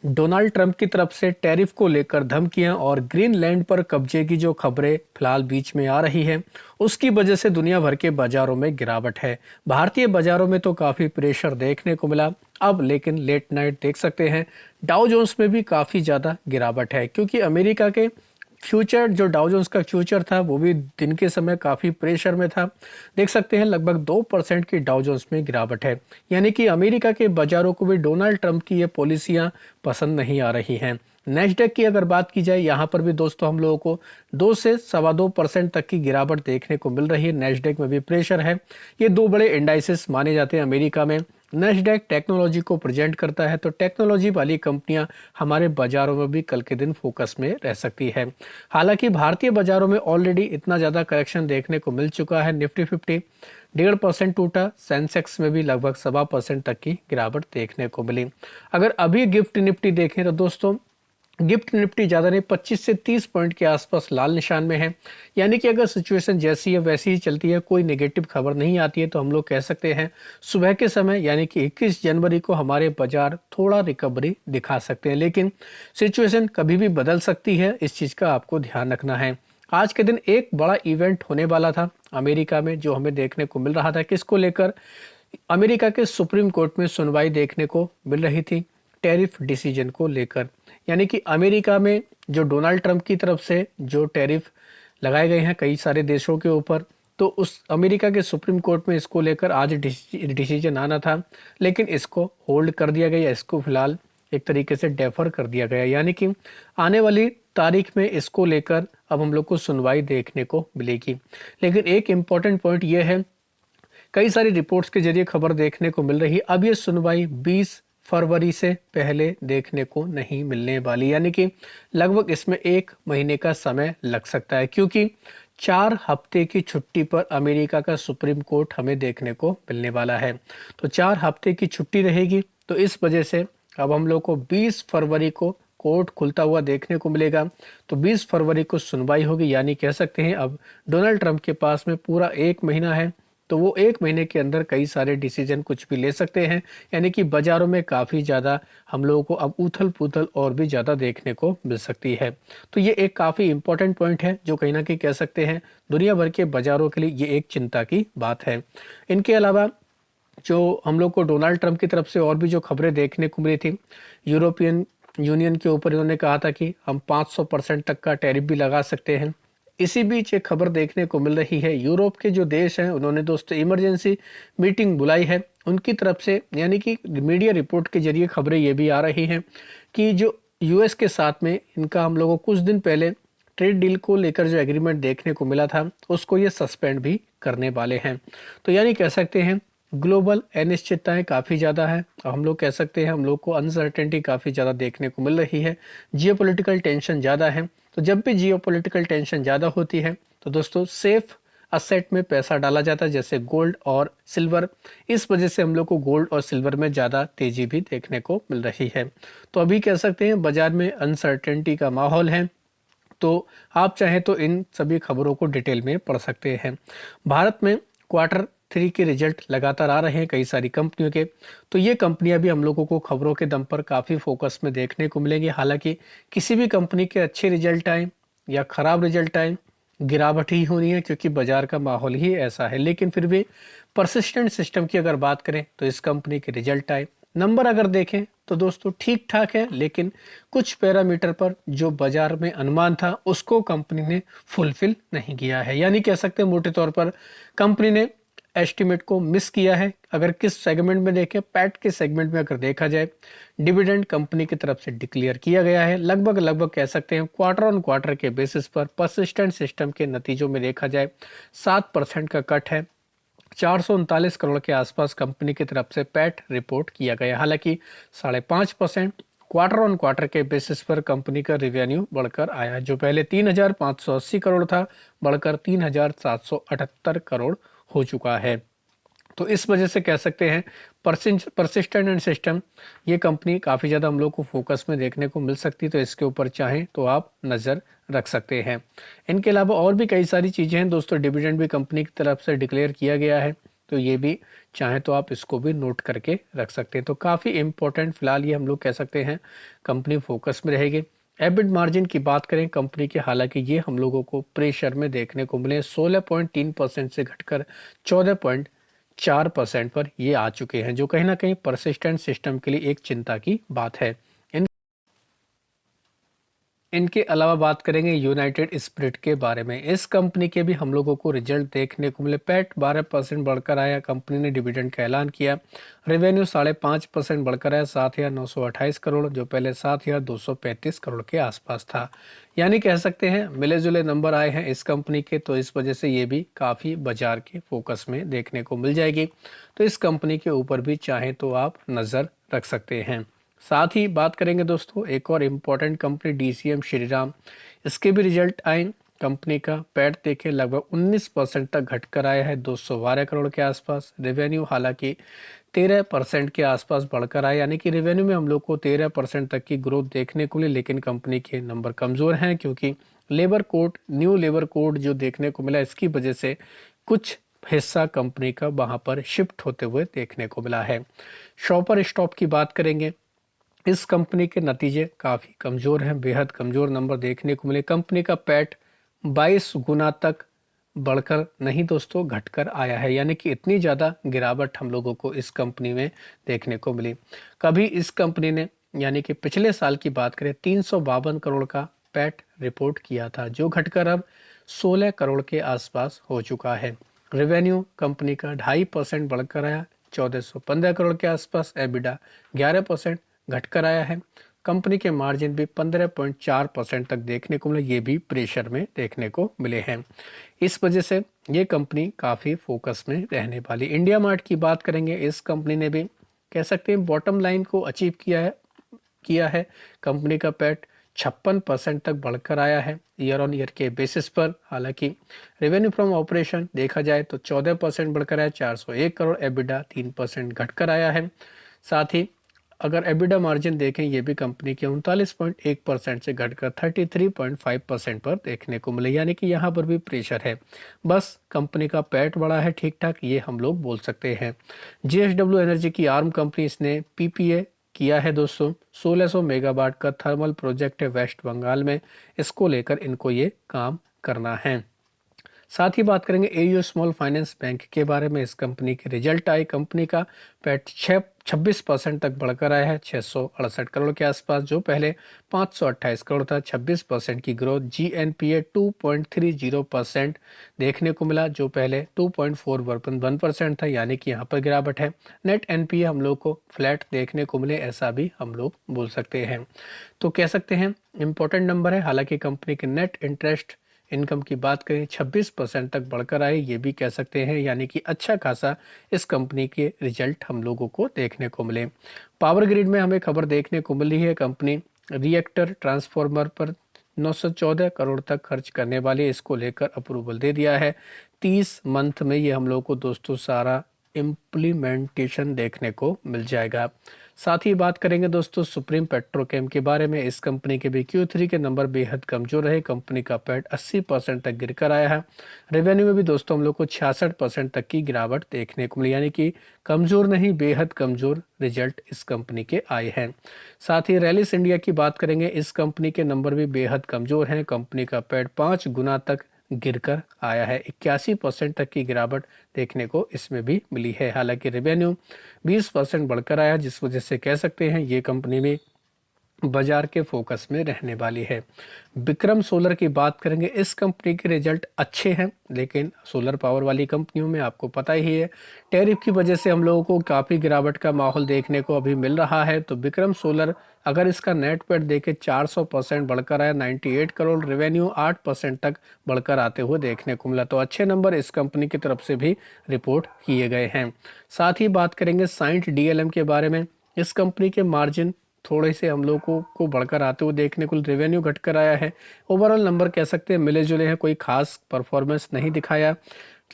Donald Trump की तरफ से टैरिफ को लेकर धमकियां और ग्रीनलैंड पर कब्जे की जो खबरें फिलहाल बीच में आ रही हैं, उसकी वजह से दुनिया भर के बाजारों में गिरावट है। भारतीय बाजारों में तो काफी प्रेशर देखने को मिला अब, लेकिन लेट नाइट देख सकते हैं डाउ जोन्स में भी काफी ज्यादा गिरावट है, क्योंकि अमेरिका के फ्यूचर जो डाउ जोन्स का फ्यूचर था वो भी दिन के समय काफी प्रेशर में था। देख सकते हैं लगभग 2% की डाउ जोन्स में गिरावट है, यानी कि अमेरिका के बाजारों को भी डोनाल्ड ट्रंप की ये पॉलिसियां पसंद नहीं आ रही हैं। नेस्डेक की अगर बात की जाए, यहाँ पर भी दोस्तों हम लोगों को 2 से 2.25% तक की गिरावट देखने को मिल रही है। नेस्डेक में भी प्रेशर है। ये दो बड़े इंडाइसेस माने जाते हैं अमेरिका में। नेस्डेक टेक्नोलॉजी को प्रेजेंट करता है, तो टेक्नोलॉजी वाली कंपनियां हमारे बाजारों में भी कल के दिन फोकस में रह सकती है। हालांकि भारतीय बाजारों में ऑलरेडी इतना ज्यादा करेक्शन देखने को मिल चुका है। निफ्टी 50 1.5% टूटा, सेंसेक्स में भी लगभग 1.25% तक की गिरावट देखने को मिली। अगर अभी गिफ्ट निफ्टी देखें तो दोस्तों गिफ्ट निफ्टी ज्यादा नहीं 25 से 30 पॉइंट के आसपास लाल निशान में है, यानी कि अगर सिचुएशन जैसी है वैसी ही चलती है, कोई नेगेटिव खबर नहीं आती है, तो हम लोग कह सकते हैं सुबह के समय यानी कि 21 जनवरी को हमारे बाजार थोड़ा रिकवरी दिखा सकते हैं। लेकिन सिचुएशन कभी भी बदल सकती है, इस चीज का आपको ध्यान रखना है। आज के दिन एक बड़ा इवेंट होने वाला था अमेरिका में, जो हमें देखने को मिल रहा था। किसको लेकर? अमेरिका के सुप्रीम कोर्ट में सुनवाई देखने को मिल रही थी टैरिफ डिसीजन को लेकर, यानी कि अमेरिका में जो डोनाल्ड ट्रंप की तरफ से जो टैरिफ लगाए गए हैं कई सारे देशों के ऊपर, तो उस अमेरिका के सुप्रीम कोर्ट में इसको लेकर आज डिसीजन आना था, लेकिन इसको होल्ड कर दिया गया। इसको फिलहाल एक तरीके से डेफर कर दिया गया, यानी कि आने वाली तारीख में इसको लेकर अब हम लोग को सुनवाई देखने को मिलेगी। लेकिन एक इम्पॉर्टेंट पॉइंट यह है, कई सारी रिपोर्ट्स के जरिए खबर देखने को मिल रही है अब ये सुनवाई 20 फरवरी से पहले देखने को नहीं मिलने वाली, यानी कि लगभग इसमें 1 महीने का समय लग सकता है, क्योंकि 4 हफ्ते की छुट्टी पर अमेरिका का सुप्रीम कोर्ट हमें देखने को मिलने वाला है। तो 4 हफ्ते की छुट्टी रहेगी, तो इस वजह से अब हम लोग को 20 फरवरी को कोर्ट खुलता हुआ देखने को मिलेगा। तो 20 फरवरी को सुनवाई होगी, यानी कह सकते हैं अब डोनाल्ड ट्रंप के पास में पूरा 1 महीना है, तो वो 1 महीने के अंदर कई सारे डिसीजन कुछ भी ले सकते हैं, यानी कि बाजारों में काफ़ी ज़्यादा हम लोगों को अब उथल पुथल और भी ज़्यादा देखने को मिल सकती है। तो ये एक काफ़ी इंपॉर्टेंट पॉइंट है, जो कहीं ना कहीं कह सकते हैं दुनिया भर के बाजारों के लिए ये एक चिंता की बात है। इनके अलावा जो हम लोग को डोनाल्ड ट्रंप की तरफ से और भी जो खबरें देखने को मिली थी, यूरोपियन यूनियन के ऊपर इन्होंने कहा था कि हम 500% तक का टैरिफ भी लगा सकते हैं। इसी बीच एक खबर देखने को मिल रही है, यूरोप के जो देश हैं उन्होंने दोस्तों इमरजेंसी मीटिंग बुलाई है उनकी तरफ से, यानी कि मीडिया रिपोर्ट के जरिए खबरें ये भी आ रही हैं कि जो यूएस के साथ में इनका हम लोगों को कुछ दिन पहले ट्रेड डील को लेकर जो एग्रीमेंट देखने को मिला था, उसको ये सस्पेंड भी करने वाले हैं। तो यानी कह सकते हैं ग्लोबल अनिश्चितताएं काफ़ी ज़्यादा है, और हम लोग कह सकते हैं हम लोग को अनसर्टेनिटी काफ़ी ज़्यादा देखने को मिल रही है। जियोपॉलिटिकल टेंशन ज़्यादा है, तो जब भी जियोपॉलिटिकल टेंशन ज़्यादा होती है तो दोस्तों सेफ असेट में पैसा डाला जाता है, जैसे गोल्ड और सिल्वर। इस वजह से हम लोग को गोल्ड और सिल्वर में ज़्यादा तेज़ी भी देखने को मिल रही है। तो अभी कह सकते हैं बाजार में अनसर्टेनिटी का माहौल है, तो आप चाहें तो इन सभी खबरों को डिटेल में पढ़ सकते हैं। भारत में Q3 के रिजल्ट लगातार आ रहे हैं कई सारी कंपनियों के, तो ये कंपनियां भी हम लोगों को खबरों के दम पर काफ़ी फोकस में देखने को मिलेंगी। हालांकि किसी भी कंपनी के अच्छे रिजल्ट आए या खराब रिजल्ट आए, गिरावट ही होनी है, क्योंकि बाजार का माहौल ही ऐसा है। लेकिन फिर भी परसिस्टेंट सिस्टम की अगर बात करें तो इस कंपनी के रिजल्ट आए, नंबर अगर देखें तो दोस्तों ठीक ठाक है, लेकिन कुछ पैरामीटर पर जो बाजार में अनुमान था उसको कंपनी ने फुलफिल नहीं किया है, यानी कह सकते हैं मोटे तौर पर कंपनी ने एस्टिमेट को मिस किया है। अगर किस सेगमेंट में देखें, पैट के सेगमेंट में अगर देखा जाए, डिविडेंड कंपनी की तरफ से डिक्लेयर किया गया है। लगभग लगभग कह सकते हैं क्वार्टर ऑन क्वार्टर के बेसिस पर परसिस्टेंट सिस्टम के नतीजों में देखा जाए 7% का कट है। 439 करोड़ के आसपास कंपनी की तरफ से पैट रिपोर्ट किया गया। हालांकि 5.5% क्वार्टर ऑन क्वार्टर के बेसिस पर कंपनी का रिवेन्यू बढ़कर आया, जो पहले 3,580 करोड़ था, बढ़कर 3,778 करोड़ हो चुका है। तो इस वजह से कह सकते हैं परसिस्टेंट एंड सिस्टम ये कंपनी काफ़ी ज़्यादा हम लोग को फोकस में देखने को मिल सकती है, तो इसके ऊपर चाहें तो आप नज़र रख सकते हैं। इनके अलावा और भी कई सारी चीज़ें हैं दोस्तों। डिविडेंड भी कंपनी की तरफ से डिक्लेयर किया गया है, तो ये भी चाहे तो आप इसको भी नोट करके रख सकते हैं। तो काफ़ी इम्पोर्टेंट फिलहाल ये हम लोग कह सकते हैं कंपनी फोकस में रहेगी। एबिट मार्जिन की बात करें कंपनी के, हालांकि ये हम लोगों को प्रेशर में देखने को मिले, 16.3% से घटकर 14.4% पर ये आ चुके हैं, जो कहीं ना कहीं परसिस्टेंट सिस्टम के लिए एक चिंता की बात है। इनके अलावा बात करेंगे यूनाइटेड स्पिरिट के बारे में। इस कंपनी के भी हम लोगों को रिजल्ट देखने को मिले। पैट 12% बढ़कर आया, कंपनी ने डिविडेंड का ऐलान किया। रेवेन्यू 5.5% बढ़कर आया, 7,928 करोड़, जो पहले 7,235 करोड़ के आसपास था। यानी कह सकते हैं मिले जुले नंबर आए हैं इस कंपनी के, तो इस वजह से ये भी काफ़ी बाजार के फोकस में देखने को मिल जाएगी। तो इस कंपनी के ऊपर भी चाहे तो आप नज़र रख सकते हैं। साथ ही बात करेंगे दोस्तों एक और इम्पॉर्टेंट कंपनी डीसीएम श्रीराम, इसके भी रिजल्ट आए। कंपनी का पैट देखें लगभग 19% तक घटकर आया है, 212 करोड़ के आसपास। रेवेन्यू हालांकि 13% के आसपास बढ़कर आया, यानी कि रेवेन्यू में हम लोग को 13% तक की ग्रोथ देखने को मिली, लेकिन कंपनी के नंबर कमज़ोर हैं क्योंकि न्यू लेबर कोड जो देखने को मिला, इसकी वजह से कुछ हिस्सा कंपनी का वहां पर शिफ्ट होते हुए देखने को मिला है। शॉपर स्टॉप की बात करेंगे, इस कंपनी के नतीजे काफ़ी कमज़ोर हैं, बेहद कमज़ोर नंबर देखने को मिले। कंपनी का पैट 22 गुना तक बढ़कर नहीं दोस्तों घटकर आया है, यानी कि इतनी ज़्यादा गिरावट हम लोगों को इस कंपनी में देखने को मिली। कभी इस कंपनी ने यानी कि पिछले साल की बात करें 352 करोड़ का पैट रिपोर्ट किया था, जो घटकर अब 16 करोड़ के आसपास हो चुका है। रेवेन्यू कंपनी का 2.5% बढ़कर आया, 1415 करोड़ के आसपास। एबिडा 11% घटकर आया है। कंपनी के मार्जिन भी 15.4% तक देखने को मिले, ये भी प्रेशर में देखने को मिले हैं। इस वजह से ये कंपनी काफ़ी फोकस में रहने वाली। इंडिया मार्ट की बात करेंगे, इस कंपनी ने भी कह सकते हैं बॉटम लाइन को अचीव किया है। कंपनी का पैट 56% तक बढ़कर आया है ईयर ऑन ईयर के बेसिस पर। हालांकि रेवेन्यू फ्रॉम ऑपरेशन देखा जाए तो 14% बढ़कर आया, 401 करोड़। एबिडा 3% घटकर आया है। साथ ही अगर एबिडा मार्जिन देखें, ये भी कंपनी के 39.1% से घटकर 33.5% पर देखने को मिले, यानी कि यहाँ पर भी प्रेशर है। बस कंपनी का पैट बड़ा है ठीक ठाक, ये हम लोग बोल सकते हैं। जेएसडब्ल्यू एनर्जी की आर्म कंपनी, इसने पीपीए किया है दोस्तों। 1600 मेगावाट का थर्मल प्रोजेक्ट है वेस्ट बंगाल में, इसको लेकर इनको ये काम करना है। साथ ही बात करेंगे एयू स्मॉल फाइनेंस बैंक के बारे में। इस कंपनी के रिजल्ट आए, कंपनी का पैट 26% तक बढ़कर आया है, 668 करोड़ के आसपास, जो पहले 528 करोड़ था। 26% की ग्रोथ। जीएनपीए 2.30% देखने को मिला, जो पहले 2.41% था, यानी कि यहाँ पर गिरावट है। नेट एनपीए हम लोग को फ्लैट देखने को मिले, ऐसा भी हम लोग बोल सकते हैं। तो कह सकते हैं इंपॉर्टेंट नंबर है। हालांकि कंपनी के नेट इंटरेस्ट इनकम की बात करें 26% तक बढ़कर आए, ये भी कह सकते हैं, यानी कि अच्छा खासा इस कंपनी के रिजल्ट हम लोगों को देखने को मिले। पावर ग्रिड में हमें खबर देखने को मिली है, कंपनी रिएक्टर ट्रांसफार्मर पर 914 करोड़ तक खर्च करने वाली, इसको लेकर अप्रूवल दे दिया है। 30 मंथ में ये हम लोग को दोस्तों सारा इम्प्लीमेंटेशन देखने को मिल जाएगा। साथ ही बात करेंगे दोस्तों सुप्रीम पेट्रोकेम के बारे में। इस कंपनी के भी Q3 के नंबर बेहद कमजोर रहे, कंपनी का पैट 80% तक गिर कर आया है। रेवेन्यू में भी दोस्तों हम लोग को 66% तक की गिरावट देखने को मिली, यानी कि कमजोर नहीं बेहद कमजोर रिजल्ट इस कंपनी के आए हैं। साथ ही रैलिस इंडिया की बात करेंगे, इस कंपनी के नंबर भी बेहद कमजोर हैं। कंपनी का पैट 5 गुना तक गिरकर आया है, 81% तक की गिरावट देखने को इसमें भी मिली है। हालांकि रेवेन्यू 20% बढ़कर आया, जिस वजह से कह सकते हैं ये कंपनी में बाजार के फोकस में रहने वाली है। विक्रम सोलर की बात करेंगे, इस कंपनी के रिजल्ट अच्छे हैं, लेकिन सोलर पावर वाली कंपनियों में आपको पता ही है टैरिफ की वजह से हम लोगों को काफ़ी गिरावट का माहौल देखने को अभी मिल रहा है। तो विक्रम सोलर अगर इसका नेट पेट देखे 400% बढ़कर आया, 98 करोड़। रेवेन्यू 8% तक बढ़कर आते हुए देखने को मिला, तो अच्छे नंबर इस कंपनी की तरफ से भी रिपोर्ट किए गए हैं। साथ ही बात करेंगे साइंट डीएलएम के बारे में। इस कंपनी के मार्जिन थोड़े से हम लोगों को बढ़कर आते हुए देखने को, रेवेन्यू घटकर आया है। ओवरऑल नंबर कह सकते हैं मिले जुले हैं, कोई खास परफॉर्मेंस नहीं दिखाया।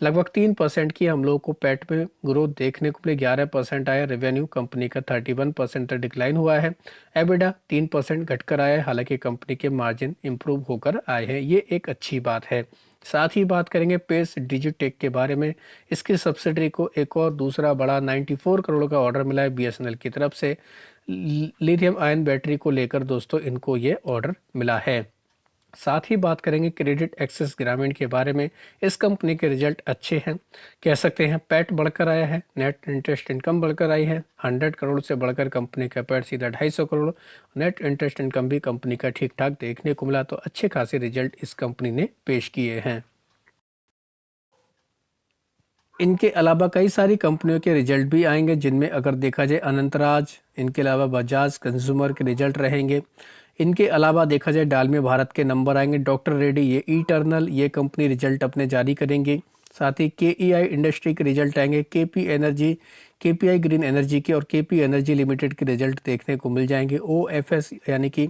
लगभग 3% की हम लोग को पैट में ग्रोथ देखने को मिले, 11% आया। रेवेन्यू कंपनी का 31% तक डिक्लाइन हुआ है। एबिडा 3% घटकर आया है, हालांकि कंपनी के मार्जिन इंप्रूव होकर आए हैं, ये एक अच्छी बात है। साथ ही बात करेंगे पेस डिजिटेक के बारे में। इसकी सब्सिडरी को एक और दूसरा बड़ा 94 करोड़ का ऑर्डर मिला है बीएसएनएल की तरफ से। लिथियम आयन बैटरी को लेकर दोस्तों इनको ये ऑर्डर मिला है। साथ ही बात करेंगे क्रेडिट एक्सेस ग्रामीण के बारे में। इस कंपनी के रिजल्ट अच्छे हैं, कह सकते हैं। पैट बढ़कर आया है, नेट इंटरेस्ट इनकम बढ़कर आई है। 100 करोड़ से बढ़कर कंपनी का पैट सीधा 250 करोड़। नेट इंटरेस्ट इनकम भी कंपनी का ठीक ठाक देखने को मिला, तो अच्छे खासे रिजल्ट इस कंपनी ने पेश किए हैं। इनके अलावा कई सारी कंपनियों के रिजल्ट भी आएंगे, जिनमें अगर देखा जाए अनंतराज, इनके अलावा बजाज कंज्यूमर के रिजल्ट रहेंगे। इनके अलावा देखा जाए डालमिया भारत के नंबर आएंगे। डॉक्टर रेड्डी, ये इटर्नल, ये कंपनी रिजल्ट अपने जारी करेंगी। साथ ही केईआई इंडस्ट्री के रिजल्ट आएंगे। KP energy, KPI green energy के और केपी एनर्जी लिमिटेड के रिजल्ट देखने को मिल जाएंगे। ओएफएस यानी कि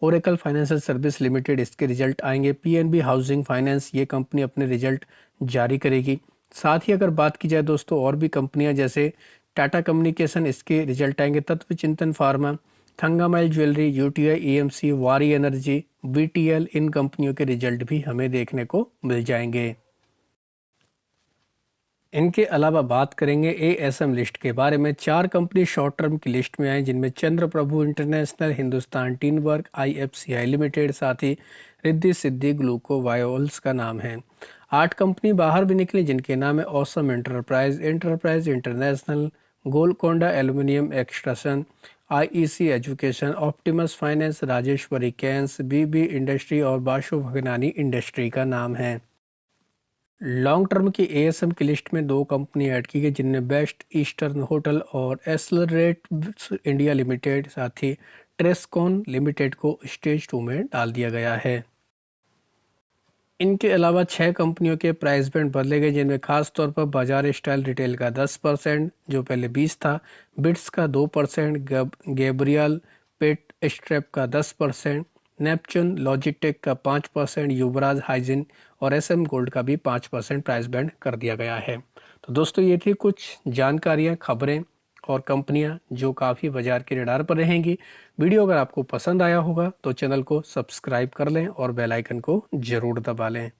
ओरेकल फाइनेंशियल सर्विस लिमिटेड, इसके रिजल्ट आएंगे। पीएनबी हाउसिंग फाइनेंस, ये कंपनी अपने रिजल्ट जारी करेगी। साथ ही अगर बात की जाए दोस्तों और भी कंपनियां जैसे टाटा कम्युनिकेशन, इसके रिजल्ट आएंगे। तत्व चिंतन फार्मा, थंगामाइल ज्वेलरी, यूटीआई ईएमसी, वारी एनर्जी, बीटीएल, इन कंपनियों के रिजल्ट भी हमें देखने को मिल जाएंगे। इनके अलावा बात करेंगे एएसएम लिस्ट के बारे में। 4 कंपनी शॉर्ट टर्म की लिस्ट में आए, जिनमें Chandra Prabhu international, Hindustan tin work, IFCI limited, साथ ही रिद्धि सिद्धि ग्लूको बायोल्स का नाम है। 8 कंपनी बाहर भी निकली, जिनके नाम है awesome enterprise, enterprise international, Golconda aluminium extraction, IEC education, Optimus finance, Rajeshwari cans, BB industry और बाशु भगनानी इंडस्ट्री का नाम है। लॉन्ग टर्म की एएसएम की लिस्ट में 2 कंपनी ऐड की गई, जिनमें बेस्ट ईस्टर्न होटल और एसलरेट इंडिया लिमिटेड, साथ ही ट्रेसकॉन लिमिटेड को स्टेज 2 में डाल दिया गया है। इनके अलावा 6 कंपनियों के प्राइस बैंड बदले गए, जिनमें खास तौर पर बाजार स्टाइल रिटेल का 10%, जो पहले 20 था, बिट्स का 2%, गैब्रियल पेट स्ट्रैप का 10%, नेपचून लॉजिटेक का 5%, युवराज हाइजिन और एसएम गोल्ड का भी 5% प्राइस बैंड कर दिया गया है। तो दोस्तों ये थी कुछ जानकारियां, खबरें और कंपनियां जो काफ़ी बाजार के रडार पर रहेंगी। वीडियो अगर आपको पसंद आया होगा तो चैनल को सब्सक्राइब कर लें और बेल आइकन को ज़रूर दबा लें।